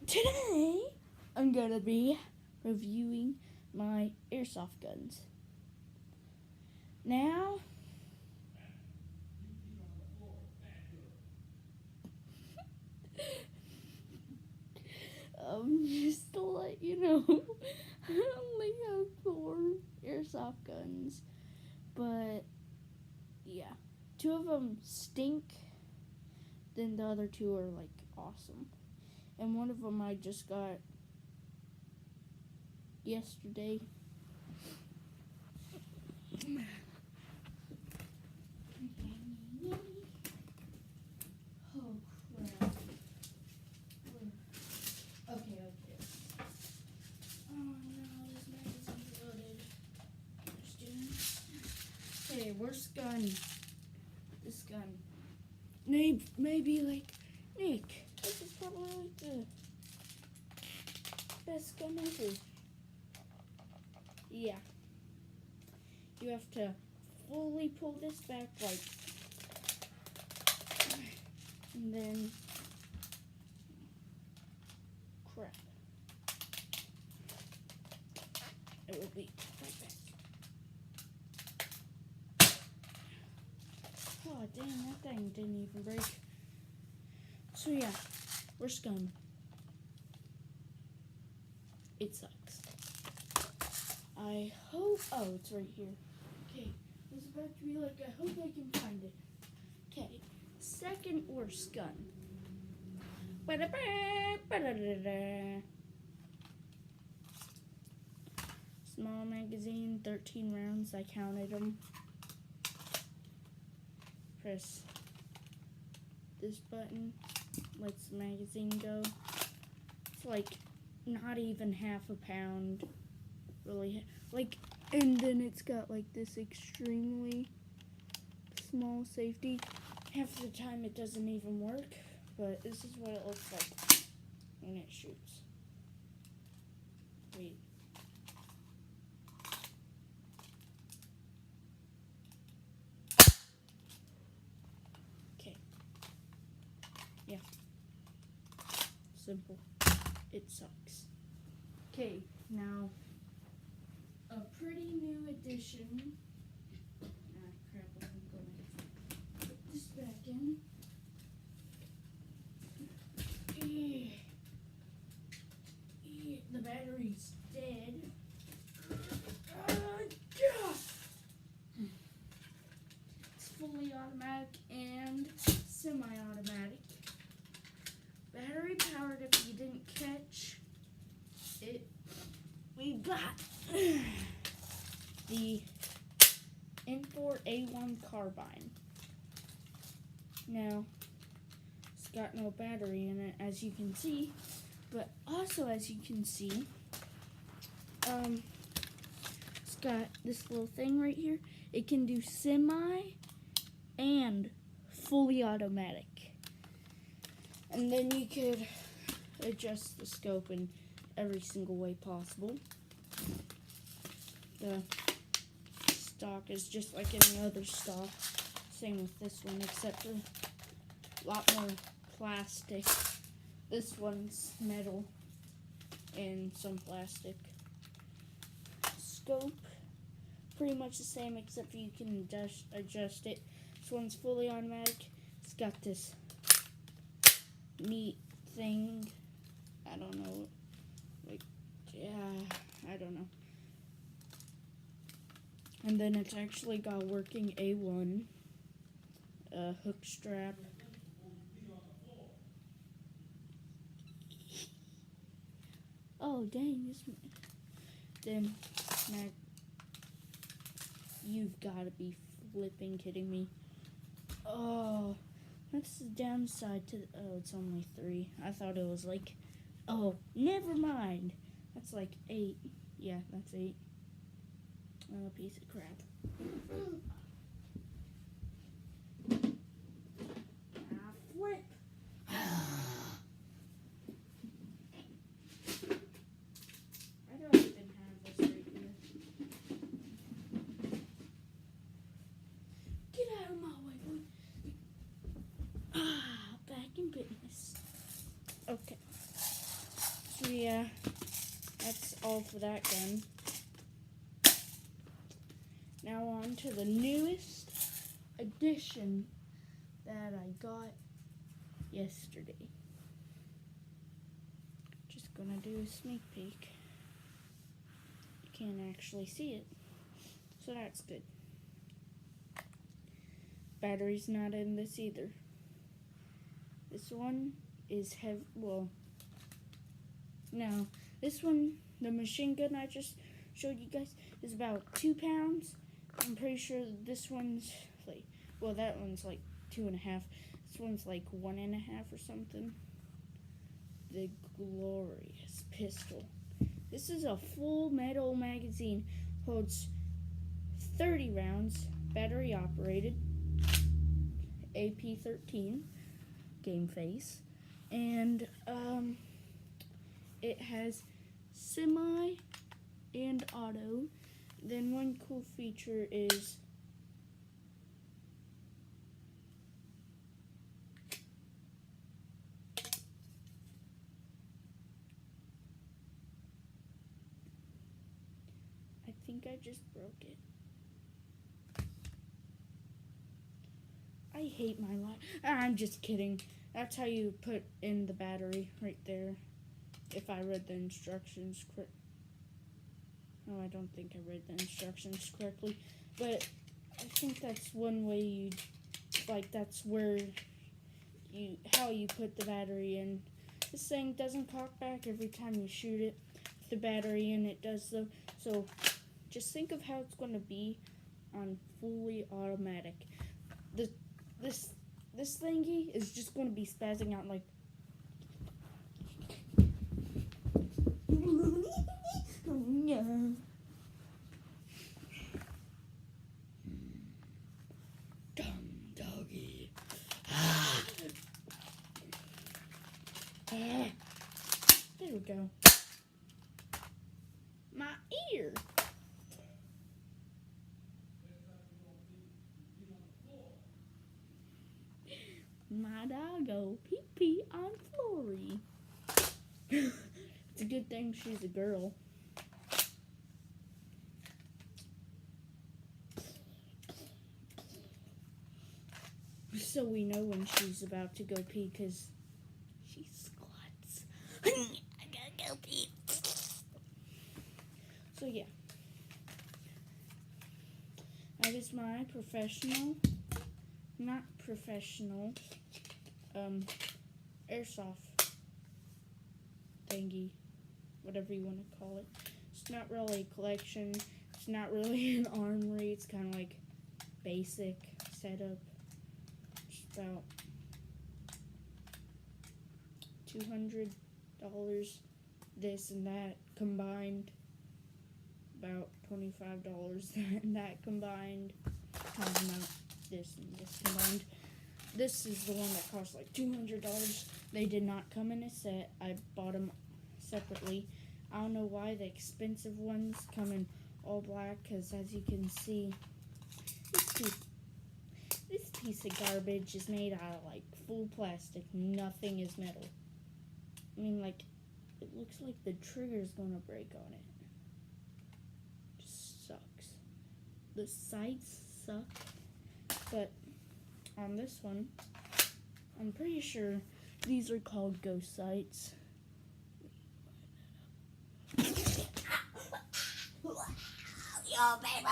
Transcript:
Today, I'm gonna be reviewing my airsoft guns. Now, just to let you know, I only have 4 airsoft guns, but yeah, 2 of them stink, then the other 2 are like awesome. And one of them I just got yesterday. Oh crap. Okay. Oh no, this magazine's loaded. Okay, worst gun. This gun. Maybe like Nick. This is probably like the best gun ever. Yeah. You have to fully pull this back like, and then crap. It will be right back. Oh damn, that thing didn't even break. So yeah, worst gun. It sucks. I hope, oh, it's right here. Okay, I was about to be like, I hope I can find it. Okay, second worst gun. Small magazine, 13 rounds, I counted them. Press this button, lets the magazine go. It's like not even half a pound, really, like, and then it's got like this extremely small safety. Half the time it doesn't even work, but this is what it looks like when it shoots. Wait. Okay. Yeah. Simple. It sucks. Okay, now a pretty new addition. Ah, crap, I'm gonna put this back in. The battery's dead. It's fully automatic and semi-automatic. Battery powered, if you didn't catch it. We've got the N4 A1 carbine. Now, it's got no battery in it, as you can see, but also as you can see, it's got this little thing right here. It can do semi and fully automatic. And then you could adjust the scope in every single way possible. The stock is just like any other stock. Same with this one, except for a lot more plastic. This one's metal and some plastic. Scope, pretty much the same, except for you can adjust it. This one's fully automatic. It's got this neat thing. I don't know. Like, yeah, I don't know. And then it's actually got working A1 hook strap. Oh dang! Then you've got to be flipping kidding me. Oh, that's the downside to. Oh, it's only 3. I thought it was like. Oh, never mind. That's like 8. Yeah, that's 8. Oh, piece of crap. Flip. I don't even have this right here. Get out of my way, boy. Back in business. Okay. yeah, that's all for that gun. Now on to the newest addition that I got yesterday. Just gonna do a sneak peek. You can't actually see it, so that's good. Battery's not in this either. This one is heavy. Well, no, this one, the machine gun I just showed you guys, is about 2 pounds. I'm pretty sure this one's like, well, that one's like 2.5. This one's like 1.5 or something. The glorious pistol. This is a full metal magazine. Holds 30 rounds, battery operated, AP13 game face, and it has semi and auto. Then one cool feature is I think I just broke it. I hate my life. I'm just kidding. That's how you put in the battery right there. If I read the instructions correctly. Oh, I don't think I read the instructions correctly. But I think that's one way you, like, that's where you, how you put the battery in. This thing doesn't cock back every time you shoot it. The battery in it does though. So just think of how it's going to be on fully automatic. This thingy is just going to be spazzing out like. No. Dumb doggy. There we go. My ear. My doggo pee-pee on Flory. It's a good thing she's a girl. So we know when she's about to go pee, because she squats. I gotta go pee. So yeah. That is my not professional, airsoft thingy, whatever you want to call it. It's not really a collection. It's not really an armory. It's kind of like basic setup. It's about $200, this and that combined. About $25 that combined. Not this and this combined. This is the one that cost like $200. They did not come in a set. I bought them separately. I don't know why the expensive ones come in all black, because as you can see, this piece of garbage is made out of like full plastic. Nothing is metal. I mean, like, it looks like the trigger's gonna break on it. Just sucks. The sights suck. But on this one, I'm pretty sure these are called ghost sights. Yo, baby.